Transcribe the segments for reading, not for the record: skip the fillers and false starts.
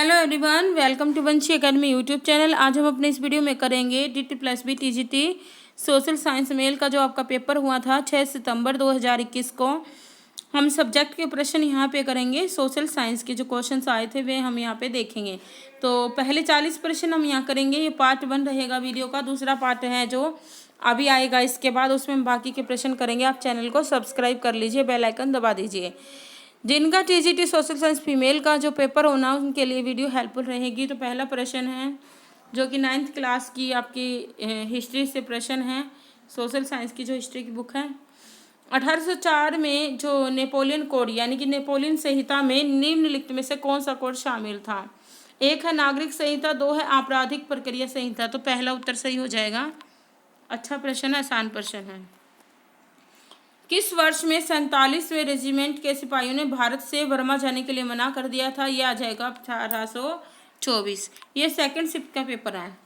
Hello everyone, welcome to Vanshi academy YouTube channel. आज हम अपने इस वीडियो में करेंगे DT+B TGT social science mail का जो आपका पेपर हुआ था 6 सितंबर 2021 को। हम सब्जेक्ट के प्रश्न यहाँ पे करेंगे। सोशल साइंस के जो क्वेश्चंस आए थे वे हम यहाँ पे देखेंगे। तो पहले 40 प्रश्न हम यहाँ करेंगे। ये पार्ट 1 रहेगा वीडियो का। दूसरा पार्ट है जो अभी आएगा इसके बाद, उसमें हम बाकी के प्रश्न करेंगे। आप चैनल को सब्सक्राइब कर लीजिए, बेल आइकन दबा दीजिए। जिनका TGT सोशल साइंस फीमेल का जो पेपर होना उनके लिए वीडियो हेल्पफुल रहेगी। तो पहला प्रश्न है जो कि 9th क्लास की आपकी हिस्ट्री से प्रश्न है। सोशल साइंस की जो हिस्ट्री की बुक है, 1804 में जो नेपोलियन कोड यानी कि नेपोलियन संहिता में निम्नलिखित में से कौन सा कोड शामिल था? एक है नागरिक संहिता, दो है आपराधिक प्रक्रिया संहिता। तो पहला उत्तर सही हो जाएगा। अच्छा प्रश्न है, आसान प्रश्न है। किस वर्ष में 47वें रेजिमेंट के सिपाहियों ने भारत से बर्मा जाने के लिए मना कर दिया था? यह आ जाएगा 1824। ये सेकंड शिफ्ट का पेपर है।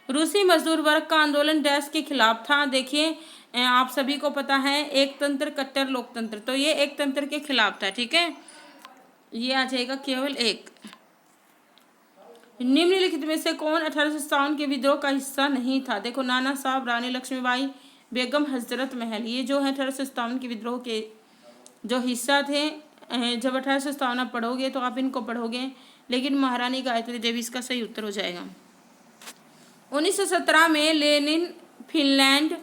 रूसी मजदूर वर्ग का आंदोलन डैश के खिलाफ था? देखिए आप सभी को पता है, एक तंत्र कट्टर लोकतंत्र। तो ये एक तंत्र के खिलाफ था। ठीक है, ये आ जाएगा केवल एक। निम्नलिखित में से कौन 1857 के विद्रोह का हिस्सा नहीं था? देखो नाना साहब, रानी लक्ष्मीबाई, बेगम हजरत महल, ये जो है 1857 के विद्रोह के जो हिस्सा थे। जब 1857 आप पढ़ोगे तो आप इनको पढ़ोगे, लेकिन महारानी गायत्री देवी इसका सही उत्तर हो जाएगा। 1917 में लेनिन फिनलैंड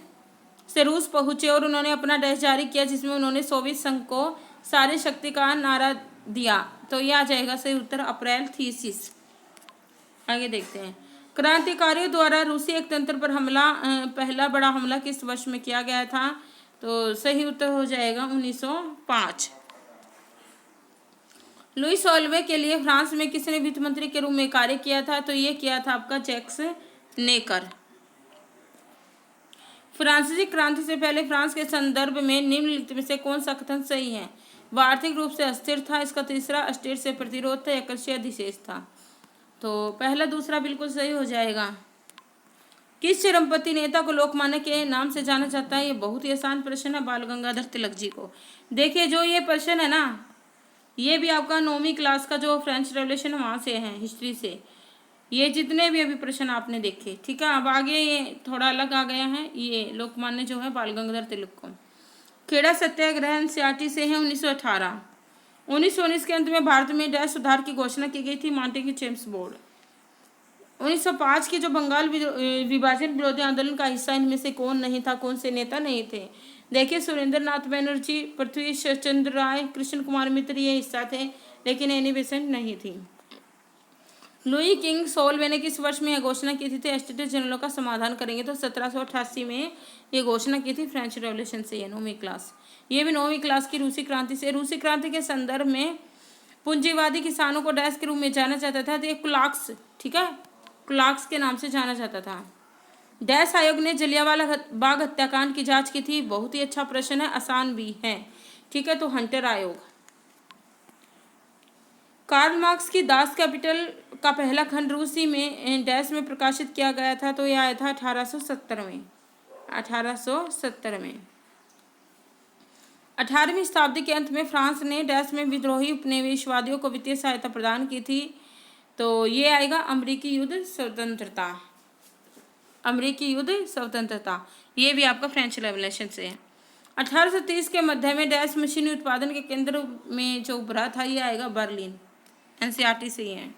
से रूस पहुंचे और उन्होंने अपना देश जारी किया, जिसमें उन्होंने सोवियत संघ को सारी शक्ति का नारा दिया। तो यह आ जाएगा सही उत्तर, अप्रैल थीसिस। आगे देखते हैं। क्रांतिकारियों द्वारा रूसी एकतंत्र पर हमला, पहला बड़ा हमला किस वर्ष में किया गया था? तो सही उत्तर हो जाएगा 1905। लुई सोल्वे के लिए फ्रांस में किसने वित्त मंत्री के रूप में कार्य किया था? तो ये किया था आपका जैक्स नेकर। फ्रांसीसी क्रांति से पहले फ्रांस के संदर्भ में निम्नलिखित में से कौन सा कथन सही है? वह आर्थिक रूप से अस्थिर था। इसका तीसरा अस्थिर से प्रतिरोध था, एकस्य अधिशेष था। तो पहला दूसरा बिल्कुल सही हो जाएगा। किस चरमपंथी नेता को लोकमान्य के नाम से जाना जाता है? ये बहुत ही आसान प्रश्न है, बाल गंगाधर तिलक जी को। देखिए जो ये प्रश्न है ना, ये भी आपका 9वीं क्लास का जो फ्रेंच रेवोल्यूशन वहाँ से है, हिस्ट्री से। ये जितने भी अभी प्रश्न आपने देखे, ठीक है। अब आगे ये थोड़ा अलग आ गया है, ये लोकमान्य जो है बाल गंगाधर तिलक को। खेड़ा सत्याग्रह एनसीईआरटी से है 1918। 1919 के अंत में भारत में डैश सुधार की घोषणा की गई थी, मांटेग्यू चेम्स बोर्ड। 1905 के जो बंगाल विभाजन विरोधी आंदोलन का हिस्सा इनमें से कौन नहीं था, कौन से नेता नहीं थे? देखिए सुरेंद्र नाथ बनर्जी, पृथ्वी चंद्र राय, कृष्ण कुमार मित्र ये हिस्सा थे, लेकिन एनी बेसेंट नहीं थी। लुई किंग सोल्वे ने किस वर्ष में यह घोषणा की थी? एस्टेट जनरलों का समाधान करेंगे। तो 1788 में ये घोषणा की थी फ्रेंच रेवोल्यूशन से। ये 9वीं क्लास, ये भी 9वीं क्लास की रूसी क्रांति से। रूसी क्रांति के संदर्भ में पूंजीवादी किसानों को डैश के रूप में जाना जाता था, तो ये कुलाक्स, ठीक है, कुलाक्स के नाम से जाना जाता था। डैश आयोग ने जलियांवाला बाग हत्याकांड की जांच की थी। बहुत ही अच्छा प्रश्न है, आसान भी है, ठीक है। तो हंटर आयोग। कार्ल मार्क्स की दास कैपिटल का पहला खंड रूसी में डैश में प्रकाशित किया गया था। तो यह आया था 1870 में। 1870 में 18वीं शताब्दी के अंत में फ्रांस ने डैश में विद्रोही उपनिवेशवादियों को वित्तीय सहायता प्रदान की थी। तो ये आएगा अमेरिकी युद्ध स्वतंत्रता। अमेरिकी युद्ध स्वतंत्रता, ये भी आपका फ्रेंच रेवोल्यूशन से है। 1830 के मध्य में डैश मशीनी उत्पादन के केंद्र में जो उभरा था, ये आएगा बर्लिन। एनसीईआरटी से ही है।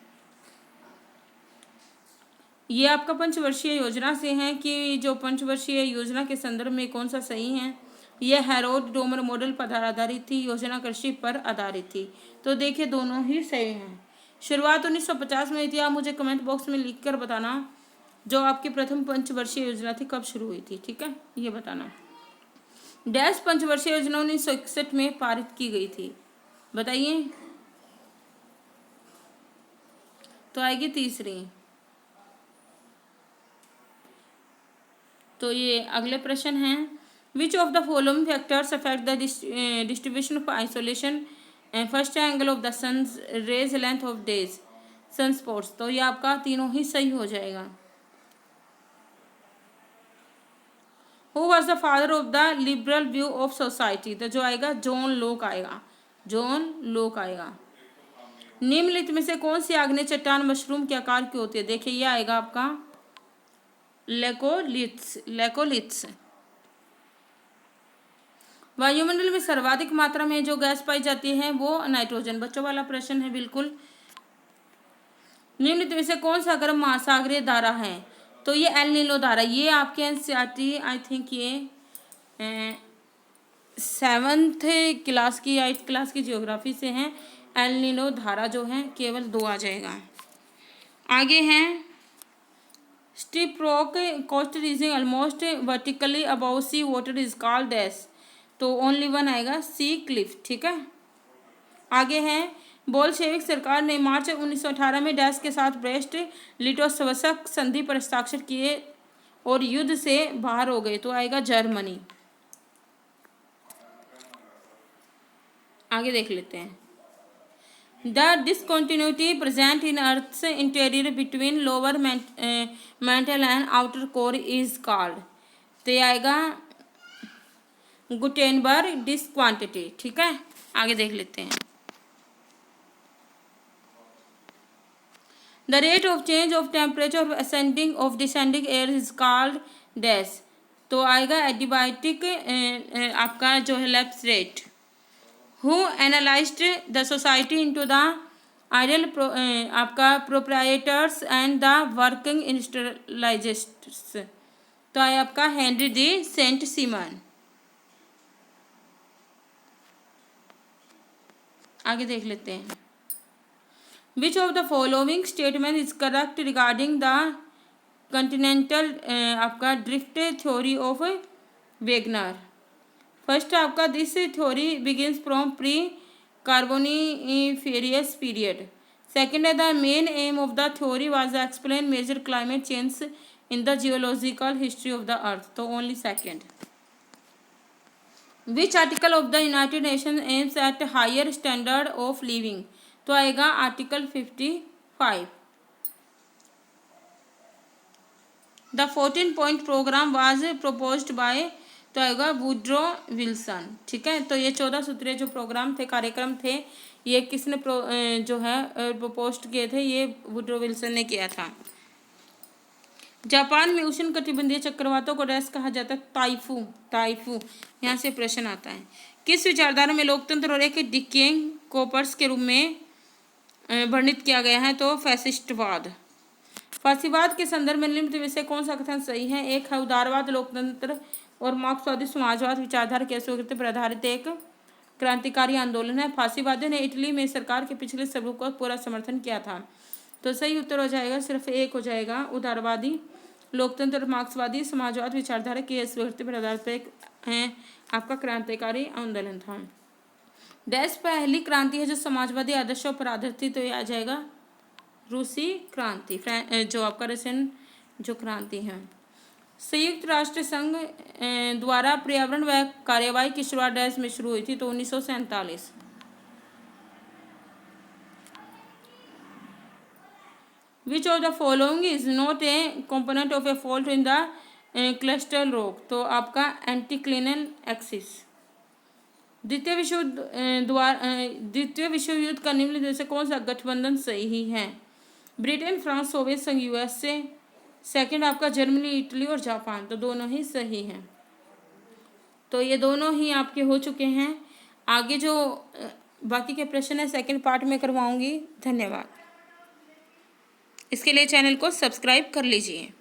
ये आपका पंचवर्षीय योजना से है कि जो पंचवर्षीय योजना के संदर्भ में कौन सा सही है? यह हैरोल्ड डोमर मॉडल पर आधारित थी। योजना कृषि पर आधारित थी। तो देखिए दोनों ही सही हैं। शुरुआत 1950 में थी। आप मुझे कमेंट बॉक्स में लिखकर बताना जो आपकी प्रथम पंचवर्षीय योजना थी कब शुरू हुई थी, ठीक है, ये बताना। डैश पंचवर्षीय योजना 1961 में पारित की गई थी, बताइए। तो आएगी तीसरी। तो ये अगले प्रश्न हैं। Which of the following factors affect the distribution of insolation first angle of the sun's rays length of days sunspots? तो ये आपका तीनों ही सही हो जाएगा। Who was the father of the liberal view of society? तो जो आएगा जॉन लोक आएगा, जॉन लोक आएगा। निम्नलिखित में से कौन सी आग्नेय चट्टान मशरूम के आकार की होती है? देखिए ये आएगा आपका लेकोलिथ्स। वायुमंडल में सर्वाधिक मात्रा में जो गैस पाई जाती है वो नाइट्रोजन। बच्चों वाला प्रश्न है बिल्कुल। निम्नलिखित में से कौन सा गर्म महासागरीय धारा है? तो ये एल नीनो धारा। ये आपके एनसीईआरटी आई थिंक ये 7th क्लास की 8th क्लास की ज्योग्राफी से हैं। एल नीनो धारा जो है केवल 2 आ जाएगा। आगे हैं steep rock coast rising almost vertically above sea water is called edge. तो ओनली 1 आएगा सी क्लिफ। ठीक है। आगे हैं बोल्शेविक सरकार ने मार्च 1918 में डैश के साथ ब्रेस्ट लिटोवस्क संधि पर हस्ताक्षर किए और युद्ध से बाहर हो गए। तो आएगा जर्मनी। आगे देख लेते हैं। The discontinuity present in earth's interior between lower mantle and outer core is called. तो ये आएगा गुटेनबर्ग डिसक्वांटिटी। ठीक है। आगे देख लेते हैं। The rate of change of temperature of ascending of descending air is called dash. तो आएगा एडियाबैटिक आपका जो है lapse rate. Who analyzed the society into the ideal आपका proprietors and the working industrialists। तो है आपका हेनरी डी सेंट सीमन। आगे देख लेते हैं। Which of the following statement is correct regarding the continental आपका drift theory of Wegener? First आपका this theory begins from pre carboniferous period. Second है the main aim of the theory was explain major climate change in the geological history of the earth. तो only second. Which article of the United Nation aims at higher standard of living? तो आएगा article 55। The 14-point programme was proposed by. तो आएगा Woodrow Wilson. ठीक है। तो ये 14 सूत्रीय जो प्रोग्राम थे, कार्यक्रम थे, ये किसने जो है प्रपोज किए थे? ये वुड्रो विल्सन ने किया था। जापान में उष्ण कटिबंधीय चक्रवातों को डैश कहा जाता है? ताइफू। यहाँ से प्रश्न आता है। किस विचारधारा में लोकतंत्र और एक डिकेइंग कॉर्पस के रूप में वर्णित किया गया है? तो फैसिस्टवाद। फासीवाद के संदर्भ में निम्नलिखित में से कौन सा कथन सही है? एक है उदारवाद लोकतंत्र और मार्क्सवादी समाजवाद विचारधारा की अस्वीकृति पर आधारित एक क्रांतिकारी आंदोलन है। फासीवादियों ने इटली में सरकार के पिछले स्वरूप का पूरा समर्थन किया था। तो सही उत्तर हो जाएगा, सिर्फ एक हो जाएगा। उदारवादी लोकतंत्र और मार्क्सवादी समाजवाद विचारधारा की अस्वीकृति पर आधारित एक आपका क्रांतिकारी आंदोलन था। डैश पहली क्रांति है जो समाजवादी आदर्शों पर आधारित थी। तो ये आ जाएगा रूसी क्रांति, जो आपका रशियन जो क्रांति है। संयुक्त राष्ट्र संघ द्वारा पर्यावरण व कार्यवाही की शुरुआत डैश में शुरू हुई थी? तो 1947। विच of the following is not a component of A fault in the cluster rock? तो आपका एंटीक्लिनल एक्सिस। द्वितीय विश्व युद्ध का निम्नलिखित से कौन सा गठबंधन सही है? ब्रिटेन, फ्रांस, सोवियत संघ, यूएसए। सेकंड आपका जर्मनी, इटली और जापान। तो दोनों ही सही हैं। तो ये दोनों ही आपके हो चुके हैं। आगे जो बाकी के प्रश्न है सेकंड पार्ट में करवाऊंगी। धन्यवाद। इसके लिए चैनल को सब्सक्राइब कर लीजिए।